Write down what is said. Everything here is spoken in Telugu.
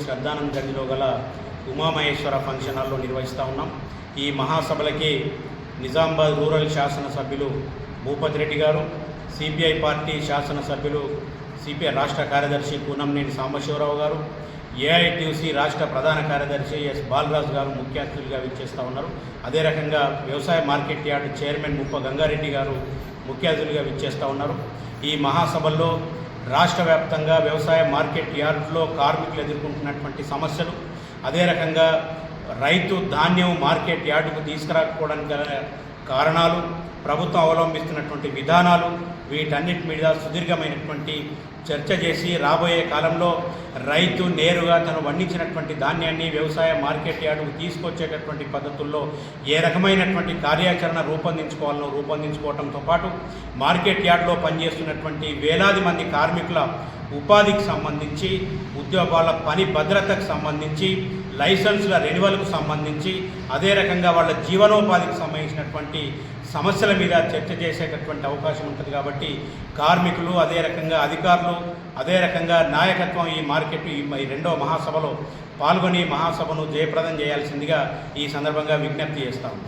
శ్రద్ధానంద్ గంజ్లో గల ఉమామహేశ్వర ఫంక్షన్ హాల్లో నిర్వహిస్తూ ఉన్నాం. ఈ మహాసభలకి నిజామాబాద్ రూరల్ శాసనసభ్యులు భూపతి రెడ్డి గారు, సిపిఐ పార్టీ శాసనసభ్యులు సిపిఐ రాష్ట్ర కార్యదర్శి కూనంనేని సాంబశివరావు గారు, ఏఐటీయూసీ రాష్ట్ర ప్రధాన కార్యదర్శి ఎస్ బాలరాజు గారు ముఖ్య అతిథులుగా విచ్చేస్తూ ఉన్నారు. అదే రకంగా వ్యవసాయ మార్కెట్ యార్డ్ చైర్మన్ ముప్ప గంగారెడ్డి గారు ముఖ్య అతిథులుగా విచ్చేస్తూ ఉన్నారు. ఈ మహాసభల్లో రాష్ట్ర వ్యాప్తంగా వ్యవసాయ మార్కెట్ యార్డులో కార్మికులు ఎదుర్కొంటున్నటువంటి సమస్యలు, అదే రకంగా రైతు ధాన్యం మార్కెట్ యార్డుకు తీసుకురాకపోవడానికి గల కారణాలు, ప్రభుత్వం అవలంబిస్తున్నటువంటి విధానాలు, వీటన్నిటి మీద సుదీర్ఘమైనటువంటి చర్చ చేసి రాబోయే కాలంలో రైతు నేరుగా తను పండించినటువంటి ధాన్యాన్ని వ్యవసాయ మార్కెట్ యార్డుకు తీసుకొచ్చేటటువంటి పద్ధతుల్లో ఏ రకమైనటువంటి కార్యాచరణ రూపొందించుకోవడంతో పాటు మార్కెట్ యార్డులో పనిచేస్తున్నటువంటి వేలాది మంది కార్మికుల ఉపాధికి సంబంధించి, ఉద్యోగాల పని భద్రతకు సంబంధించి, లైసెన్సుల రెన్యువల్కు సంబంధించి, అదే రకంగా వాళ్ళ జీవనోపాధికి సంబంధించినటువంటి సమస్యల మీద చర్చ చేసేటటువంటి అవకాశం ఉంటుంది. కాబట్టి కార్మికులు, అదే రకంగా అధికారులు, అదే రకంగా నాయకత్వం ఈ రెండవ మహాసభలో పాల్గొని మహాసభను జయప్రదం చేయాల్సిందిగా ఈ సందర్భంగా విజ్ఞప్తి చేస్తాము.